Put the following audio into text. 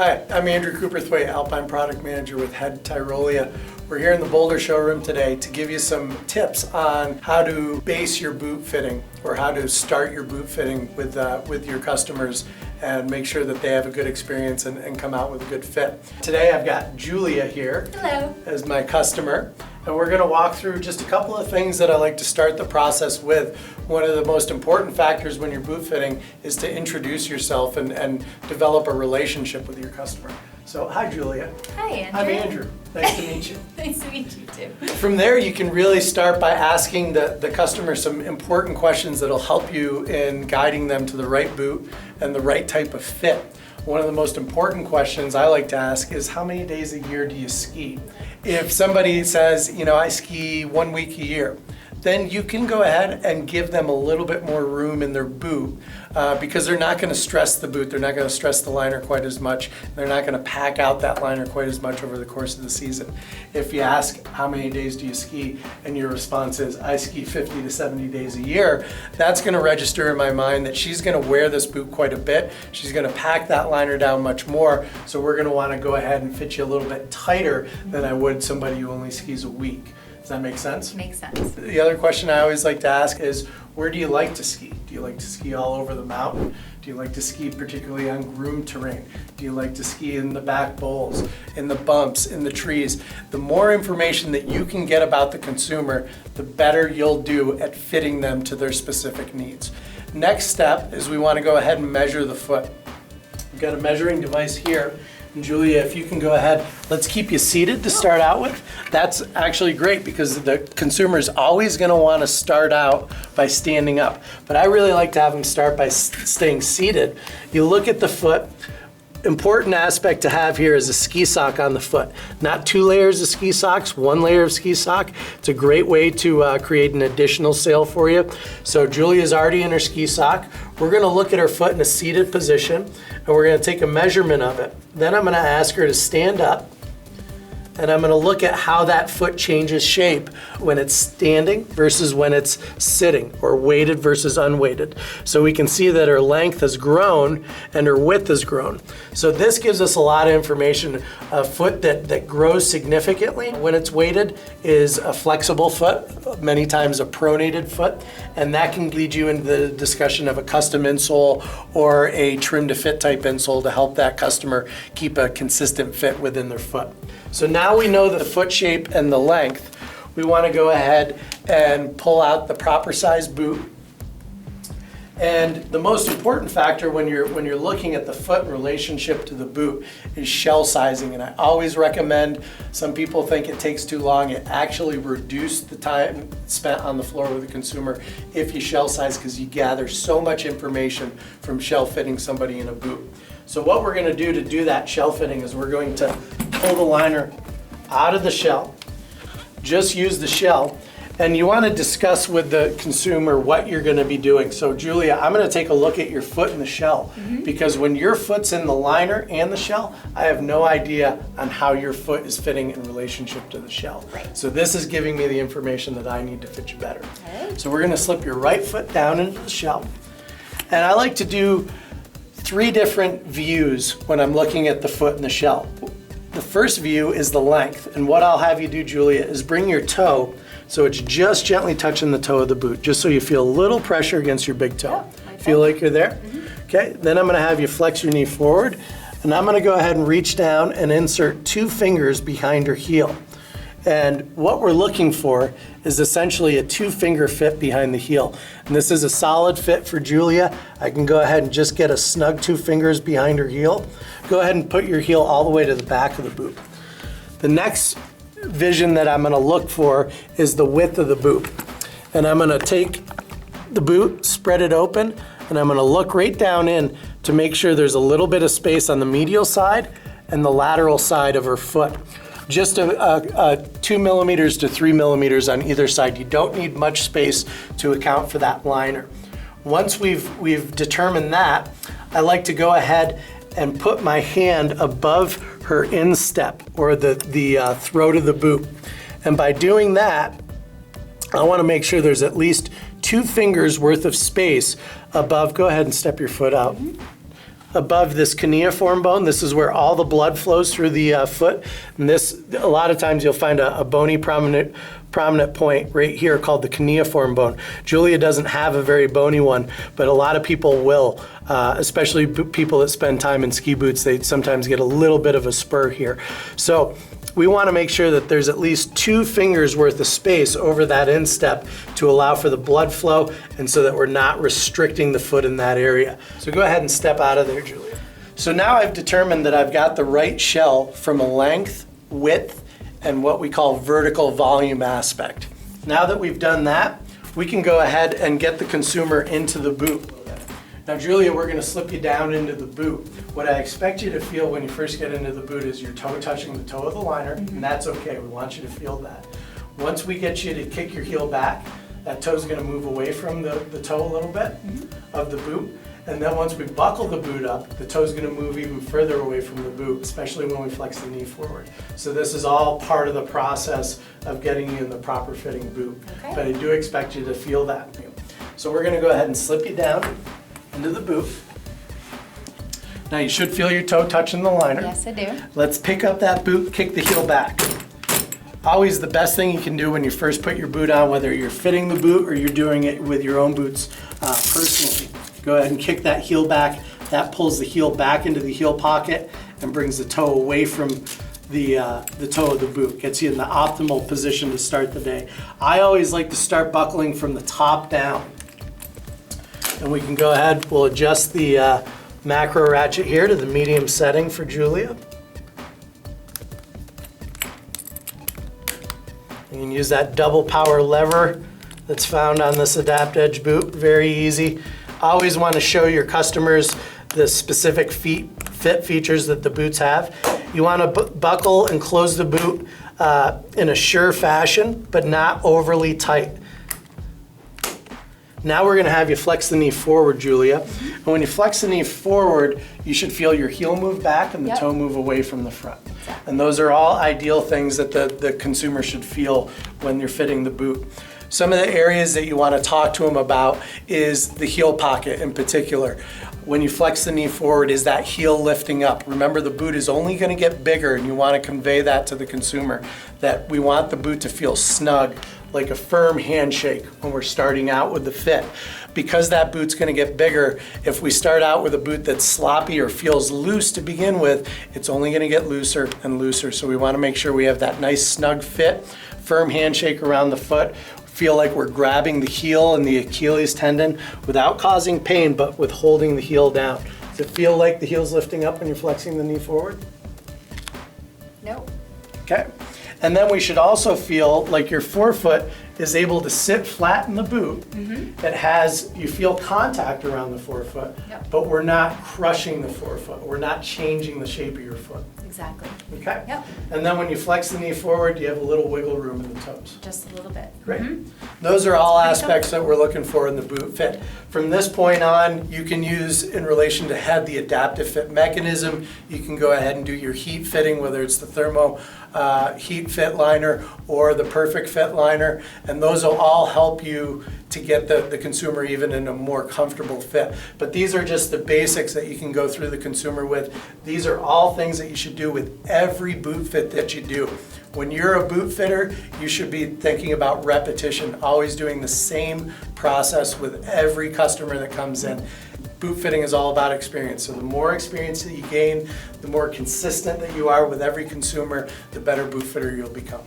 Hi, I'm Andrew Cooperthwaite, Alpine Product Manager with Head Tyrolia. We're here in the Boulder showroom today to give you some tips on how to base your boot fitting or how to start your boot fitting with your customers and make sure that they have a good experience and come out with a good fit. Today I've got Julia here. Hello. As my customer, and we're going to walk through just a couple of things that I like to start the process with. One of the most important factors when you're boot fitting is to introduce yourself and develop a relationship with your customer. So, hi Julia. Hi Andrew. I'm Andrew. Nice to meet you. Nice to meet you too. From there, you can really start by asking the customer some important questions that'll help you in guiding them to the right boot and the right type of fit. One of the most important questions I like to ask is, how many days a year do you ski? If somebody says, I ski 1 week a year, then you can go ahead and give them a little bit more room in their boot because they're not going to stress the boot, they're not going to stress the liner quite as much, they're not going to pack out that liner quite as much over the course of the season. If you ask, how many days do you ski, and your response is, I ski 50 to 70 days a year, that's going to register in my mind that she's going to wear this boot quite a bit, she's going to pack that liner down much more, so we're going to want to go ahead and fit you a little bit tighter than I would somebody who only skis a week. Does that make sense? Makes sense. The other question I always like to ask is, where do you like to ski? Do you like to ski all over the mountain? Do you like to ski particularly on groomed terrain? Do you like to ski in the back bowls, in the bumps, in the trees? The more information that you can get about the consumer, the better you'll do at fitting them to their specific needs. Next step is we want to go ahead and measure the foot. We've got a measuring device here. And Julia, if you can go ahead, let's keep you seated to start out with. That's actually great because the consumer is always going to want to start out by standing up. But I really like to have them start by staying seated. You look at the foot. Important aspect to have here is a ski sock on the foot. Not 2 layers of ski socks, 1 layer of ski sock. It's a great way to create an additional sail for you. So Julia's already in her ski sock. We're going to look at her foot in a seated position and we're going to take a measurement of it. Then I'm going to ask her to stand up and I'm going to look at how that foot changes shape when it's standing versus when it's sitting, or weighted versus unweighted. So we can see that her length has grown and her width has grown. So this gives us a lot of information. A foot that grows significantly when it's weighted is a flexible foot, many times a pronated foot, and that can lead you into the discussion of a custom insole or a trim to fit type insole to help that customer keep a consistent fit within their foot. So now we know the foot shape and the length. We want to go ahead and pull out the proper size boot. And the most important factor when you're looking at the foot in relationship to the boot is shell sizing. And I always recommend, some people think it takes too long, it actually reduces the time spent on the floor with the consumer if you shell size, because you gather so much information from shell fitting somebody in a boot. So what we're going to do that shell fitting is we're going to pull the liner out of the shell, just use the shell, and you want to discuss with the consumer what you're going to be doing. So Julia, I'm going to take a look at your foot in the shell, because when your foot's in the liner and the shell, I have no idea on how your foot is fitting in relationship to the shell. Right. So this is giving me the information that I need to fit you better. Okay. So we're going to slip your right foot down into the shell, and I like to do 3 different views when I'm looking at the foot in the shell. The first view is the length, and what I'll have you do, Julia, is bring your toe so it's just gently touching the toe of the boot, just so you feel a little pressure against your big toe. Yeah, Feel like you're there? Okay, then I'm going to have you flex your knee forward, and I'm going to go ahead and reach down and insert 2 fingers behind her heel. And what we're looking for is essentially a 2-finger fit behind the heel. And this is a solid fit for Julia. I can go ahead and just get a snug 2 fingers behind her heel. Go ahead and put your heel all the way to the back of the boot. The next vision that I'm going to look for is the width of the boot. And I'm going to take the boot, spread it open, and I'm going to look right down in to make sure there's a little bit of space on the medial side and the lateral side of her foot. Just 2 millimeters to 3 millimeters on either side. You don't need much space to account for that liner. Once we've determined that, I like to go ahead and put my hand above her instep, or the throat of the boot. And by doing that, I want to make sure there's at least 2 fingers worth of space above. Go ahead and step your foot out. above this cuneiform bone. This is where all the blood flows through the foot. And this, a lot of times you'll find a bony prominent point right here called the cuneiform bone. Julia doesn't have a very bony one, but a lot of people will, especially people that spend time in ski boots. They sometimes get a little bit of a spur here. So we want to make sure that there's at least 2 fingers worth of space over that instep to allow for the blood flow and so that we're not restricting the foot in that area. So go ahead and step out of there, Julia. So now I've determined that I've got the right shell from a length, width, and what we call vertical volume aspect. Now that we've done that, we can go ahead and get the consumer into the boot. Now, Julia, we're going to slip you down into the boot. What I expect you to feel when you first get into the boot is your toe touching the toe of the liner, and that's okay. We want you to feel that. Once we get you to kick your heel back, that toe's going to move away from the toe a little bit of the boot. And then once we buckle the boot up, the toe's going to move even further away from the boot, especially when we flex the knee forward. So this is all part of the process of getting you in the proper fitting boot. Okay. But I do expect you to feel that. So we're going to go ahead and slip you down into the boot. Now you should feel your toe touching the liner. Yes, I do. Let's pick up that boot, kick the heel back. Always the best thing you can do when you first put your boot on, whether you're fitting the boot or you're doing it with your own boots personally. Go ahead and kick that heel back. That pulls the heel back into the heel pocket and brings the toe away from the toe of the boot. Gets you in the optimal position to start the day. I always like to start buckling from the top down. And we can go ahead, we'll adjust the macro ratchet here to the medium setting for Julia. You can use that double power lever that's found on this Adapt Edge boot, very easy. Always want to show your customers the specific fit features that the boots have. You want to buckle and close the boot in a sure fashion, but not overly tight. Now we're going to have you flex the knee forward, Julia. And when you flex the knee forward, you should feel your heel move back and the toe move away from the front. And those are all ideal things that the consumer should feel when you're fitting the boot. Some of the areas that you want to talk to them about is the heel pocket in particular. When you flex the knee forward, is that heel lifting up? Remember, the boot is only going to get bigger, and you want to convey that to the consumer, that we want the boot to feel snug, like a firm handshake when we're starting out with the fit. Because that boot's going to get bigger, if we start out with a boot that's sloppy or feels loose to begin with, it's only going to get looser and looser. So we want to make sure we have that nice snug fit, firm handshake around the foot, feel like we're grabbing the heel and the Achilles tendon without causing pain, but with holding the heel down. Does it feel like the heel's lifting up when you're flexing the knee forward? No. Okay. And then we should also feel like your forefoot is able to sit flat in the boot. It has, you feel contact around the forefoot, but we're not crushing the forefoot. We're not changing the shape of your foot. Exactly. Okay? Yep. And then when you flex the knee forward, you have a little wiggle room in the toes. Just a little bit. Great. Those are all aspects that we're looking for in the boot fit. From this point on, you can use, in relation to head, the adaptive fit mechanism. You can go ahead and do your heat fitting, whether it's the thermo heat fit liner or the perfect fit liner, and those will all help you to get the consumer even in a more comfortable fit. But these are just the basics that you can go through the consumer with. These are all things that you should do with every boot fit that you do. When you're a boot fitter, you should be thinking about repetition, always doing the same process with every customer that comes in. Boot fitting is all about experience. So the more experience that you gain, the more consistent that you are with every consumer, the better boot fitter you'll become.